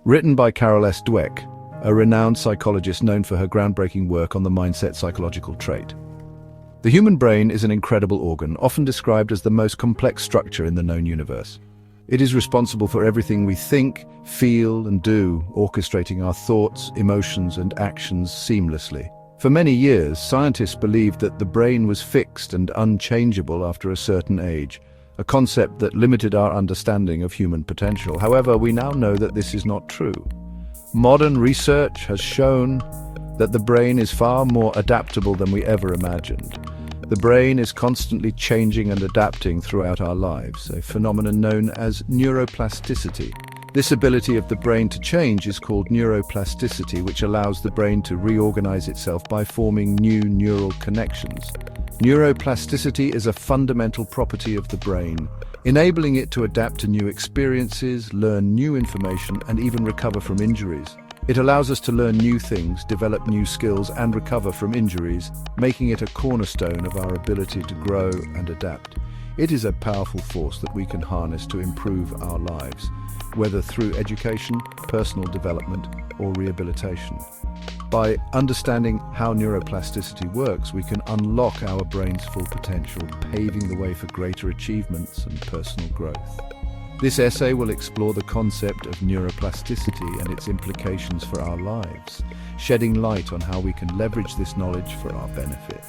Written by Carol S. Dweck, a renowned psychologist known for her groundbreaking work on the mindset psychological trait. The human brain is an incredible organ, often described as the most complex structure in the known universe. It is responsible for everything we think, feel, and do, orchestrating our thoughts, emotions, and actions seamlessly. For many years, scientists believed that the brain was fixed and unchangeable after a certain age, a concept that limited our understanding of human potential. However, we now know that this is not true. Modern research has shown that the brain is far more adaptable than we ever imagined. The brain is constantly changing and adapting throughout our lives, a phenomenon known as neuroplasticity. This ability of the brain to change is called neuroplasticity, which allows the brain to reorganize itself by forming new neural connections. Neuroplasticity is a fundamental property of the brain, enabling it to adapt to new experiences, learn new information, and even recover from injuries. It allows us to learn new things, develop new skills, and recover from injuries, making it a cornerstone of our ability to grow and adapt. It is a powerful force that we can harness to improve our lives, whether through education, personal development, or rehabilitation. By understanding how neuroplasticity works, we can unlock our brain's full potential, paving the way for greater achievements and personal growth. This essay will explore the concept of neuroplasticity and its implications for our lives, shedding light on how we can leverage this knowledge for our benefit.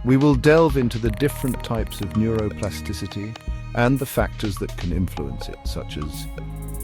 We will delve into the different types of neuroplasticity and the factors that can influence it, such as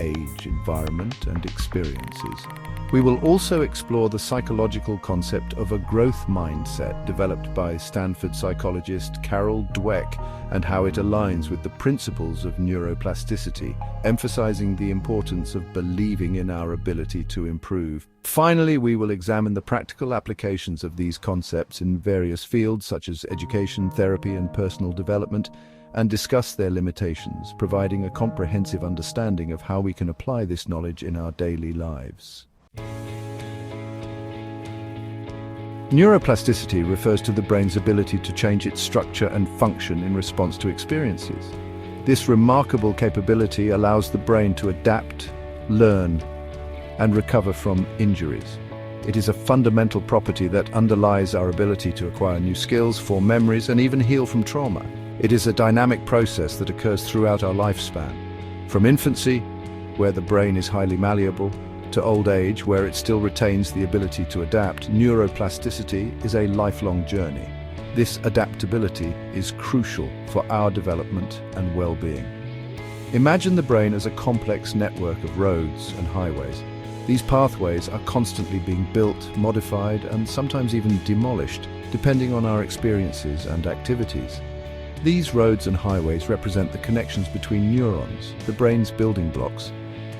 age, environment, and experiences. We will also explore the psychological concept of a growth mindset developed by Stanford psychologist Carol Dweck and how it aligns with the principles of neuroplasticity, emphasizing the importance of believing in our ability to improve. Finally, we will examine the practical applications of these concepts in various fields such as education, therapy, and personal development, and discuss their limitations, providing a comprehensive understanding of how we can apply this knowledge in our daily lives. Neuroplasticity refers to the brain's ability to change its structure and function in response to experiences. This remarkable capability allows the brain to adapt, learn, and recover from injuries. It is a fundamental property that underlies our ability to acquire new skills, form memories, and even heal from trauma. It is a dynamic process that occurs throughout our lifespan, from infancy, where the brain is highly malleable, to old age, where it still retains the ability to adapt. Neuroplasticity is a lifelong journey. This adaptability is crucial for our development and well-being. Imagine the brain as a complex network of roads and highways. These pathways are constantly being built, modified, and sometimes even demolished, depending on our experiences and activities. These roads and highways represent the connections between neurons, the brain's building blocks.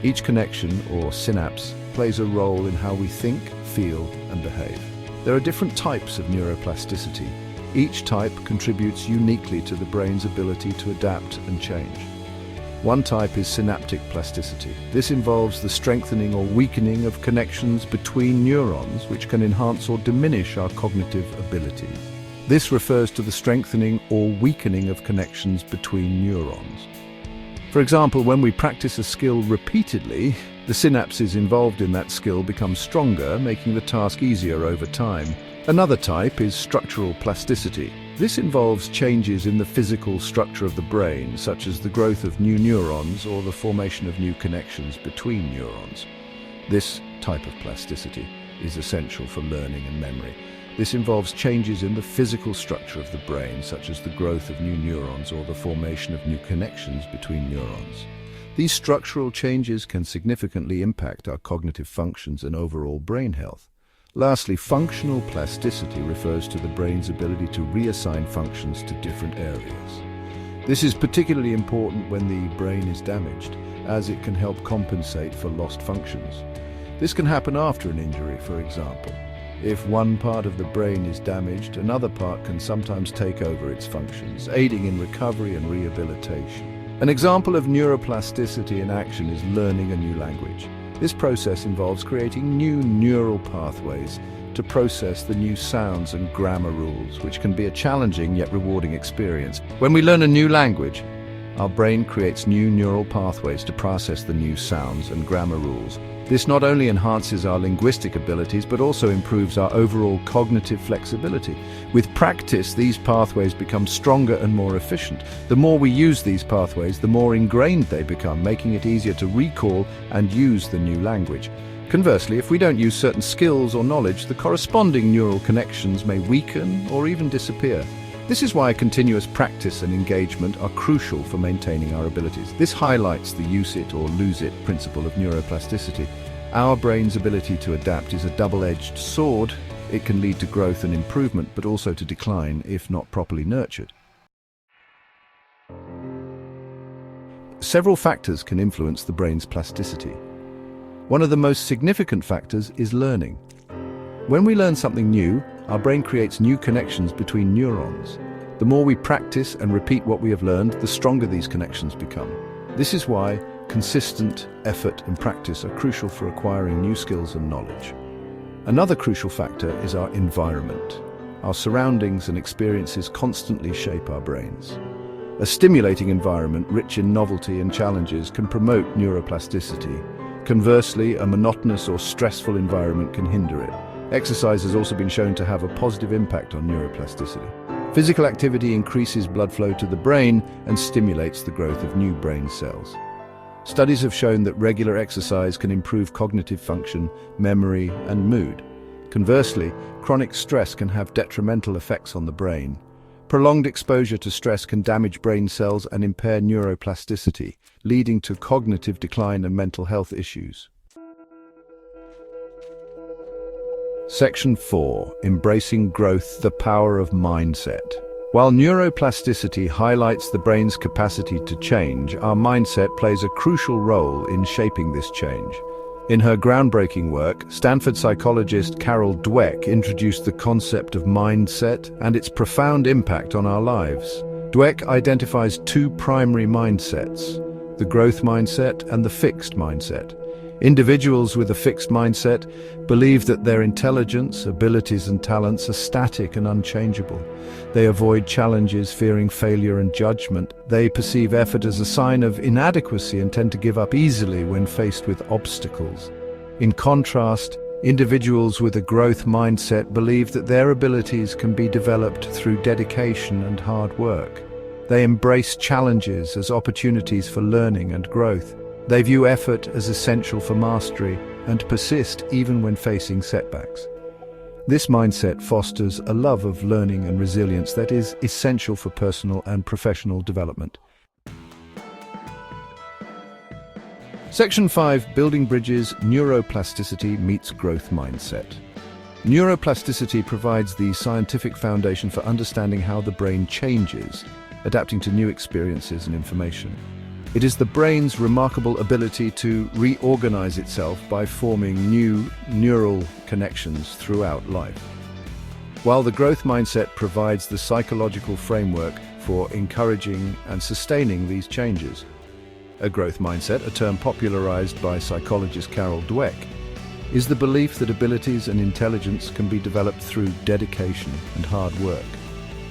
Each connection, or synapse, plays a role in how we think, feel, and behave. There are different types of neuroplasticity. Each type contributes uniquely to the brain's ability to adapt and change. One type is synaptic plasticity. This involves the strengthening or weakening of connections between neurons, which can enhance or diminish our cognitive abilities. This refers to the strengthening or weakening of connections between neurons. For example, when we practice a skill repeatedly, the synapses involved in that skill become stronger, making the task easier over time. Another type is structural plasticity. This involves changes in the physical structure of the brain, such as the growth of new neurons or the formation of new connections between neurons. This type of plasticity is essential for learning and memory. This involves changes in the physical structure of the brain, such as the growth of new neurons or the formation of new connections between neurons. These structural changes can significantly impact our cognitive functions and overall brain health. Lastly, functional plasticity refers to the brain's ability to reassign functions to different areas. This is particularly important when the brain is damaged, as it can help compensate for lost functions. This can happen after an injury, for example. If one part of the brain is damaged, another part can sometimes take over its functions, aiding in recovery and rehabilitation. An example of neuroplasticity in action is learning a new language. This process involves creating new neural pathways to process the new sounds and grammar rules, which can be a challenging yet rewarding experience. When we learn a new language, our brain creates new neural pathways to process the new sounds and grammar rules. This not only enhances our linguistic abilities, but also improves our overall cognitive flexibility. With practice, these pathways become stronger and more efficient. The more we use these pathways, the more ingrained they become, making it easier to recall and use the new language. Conversely, if we don't use certain skills or knowledge, the corresponding neural connections may weaken or even disappear. This is why continuous practice and engagement are crucial for maintaining our abilities. This highlights the use it or lose it principle of neuroplasticity. Our brain's ability to adapt is a double-edged sword. It can lead to growth and improvement, but also to decline if not properly nurtured. Several factors can influence the brain's plasticity. One of the most significant factors is learning. When we learn something new, our brain creates new connections between neurons. The more we practice and repeat what we have learned, the stronger these connections become. This is why consistent effort and practice are crucial for acquiring new skills and knowledge. Another crucial factor is our environment. Our surroundings and experiences constantly shape our brains. A stimulating environment rich in novelty and challenges can promote neuroplasticity. Conversely, a monotonous or stressful environment can hinder it. Exercise has also been shown to have a positive impact on neuroplasticity. Physical activity increases blood flow to the brain and stimulates the growth of new brain cells. Studies have shown that regular exercise can improve cognitive function, memory, and mood. Conversely, chronic stress can have detrimental effects on the brain. Prolonged exposure to stress can damage brain cells and impair neuroplasticity, leading to cognitive decline and mental health issues. Section 4. Embracing growth, the power of mindset. While neuroplasticity highlights the brain's capacity to change, our mindset plays a crucial role in shaping this change. In her groundbreaking work, Stanford psychologist Carol Dweck introduced the concept of mindset and its profound impact on our lives. Dweck identifies two primary mindsets: the growth mindset and the fixed mindset. Individuals with a fixed mindset believe that their intelligence, abilities, and talents are static and unchangeable. They avoid challenges, fearing failure and judgment. They perceive effort as a sign of inadequacy and tend to give up easily when faced with obstacles. In contrast, individuals with a growth mindset believe that their abilities can be developed through dedication and hard work. They embrace challenges as opportunities for learning and growth. They view effort as essential for mastery and persist even when facing setbacks. This mindset fosters a love of learning and resilience that is essential for personal and professional development. Section 5. Building bridges, neuroplasticity meets growth mindset. Neuroplasticity provides the scientific foundation for understanding how the brain changes, adapting to new experiences and information. It is the brain's remarkable ability to reorganize itself by forming new neural connections throughout life. While the growth mindset provides the psychological framework for encouraging and sustaining these changes. A growth mindset, a term popularized by psychologist Carol Dweck, is the belief that abilities and intelligence can be developed through dedication and hard work.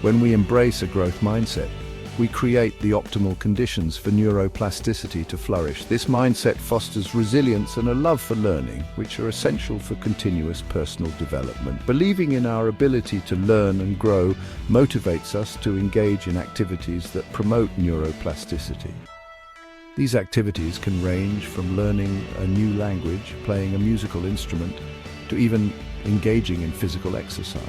When we embrace a growth mindset, we create the optimal conditions for neuroplasticity to flourish. This mindset fosters resilience and a love for learning, which are essential for continuous personal development. Believing in our ability to learn and grow motivates us to engage in activities that promote neuroplasticity. These activities can range from learning a new language, playing a musical instrument, to even engaging in physical exercise.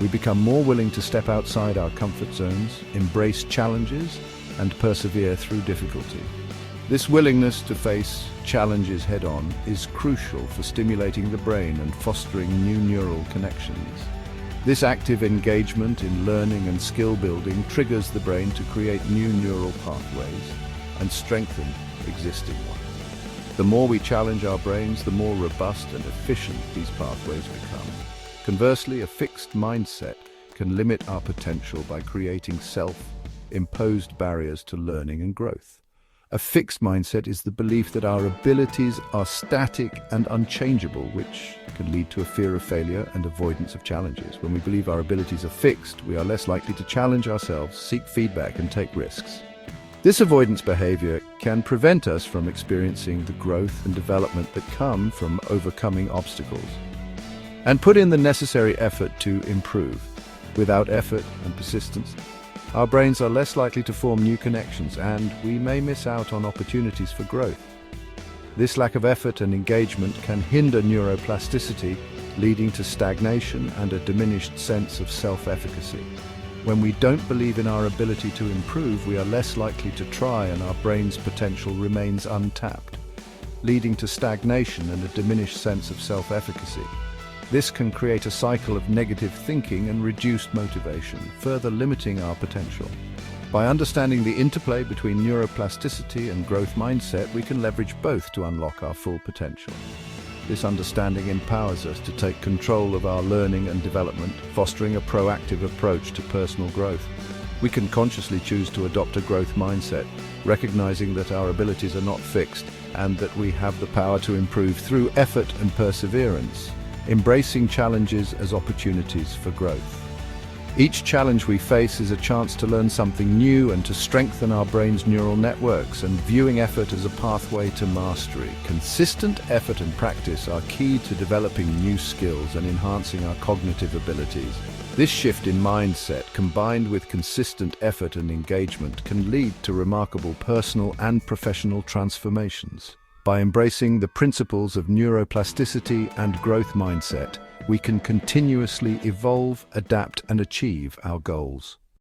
We become more willing to step outside our comfort zones, embrace challenges, and persevere through difficulty. This willingness to face challenges head-on is crucial for stimulating the brain and fostering new neural connections. This active engagement in learning and skill building triggers the brain to create new neural pathways and strengthen existing ones. The more we challenge our brains, the more robust and efficient these pathways become. Conversely, a fixed mindset can limit our potential by creating self-imposed barriers to learning and growth. A fixed mindset is the belief that our abilities are static and unchangeable, which can lead to a fear of failure and avoidance of challenges. When we believe our abilities are fixed, we are less likely to challenge ourselves, seek feedback, and take risks. This avoidance behavior can prevent us from experiencing the growth and development that come from overcoming obstacles, and put in the necessary effort to improve. Without effort and persistence, our brains are less likely to form new connections, and we may miss out on opportunities for growth. This lack of effort and engagement can hinder neuroplasticity, leading to stagnation and a diminished sense of self-efficacy. When we don't believe in our ability to improve, we are less likely to try, and our brain's potential remains untapped, leading to stagnation and a diminished sense of self-efficacy. This can create a cycle of negative thinking and reduced motivation, further limiting our potential. By understanding the interplay between neuroplasticity and growth mindset, we can leverage both to unlock our full potential. This understanding empowers us to take control of our learning and development, fostering a proactive approach to personal growth. We can consciously choose to adopt a growth mindset, recognizing that our abilities are not fixed and that we have the power to improve through effort and perseverance, embracing challenges as opportunities for growth. Each challenge we face is a chance to learn something new and to strengthen our brain's neural networks, and viewing effort as a pathway to mastery. Consistent effort and practice are key to developing new skills and enhancing our cognitive abilities. This shift in mindset, combined with consistent effort and engagement, can lead to remarkable personal and professional transformations. By embracing the principles of neuroplasticity and growth mindset, we can continuously evolve, adapt, and achieve our goals.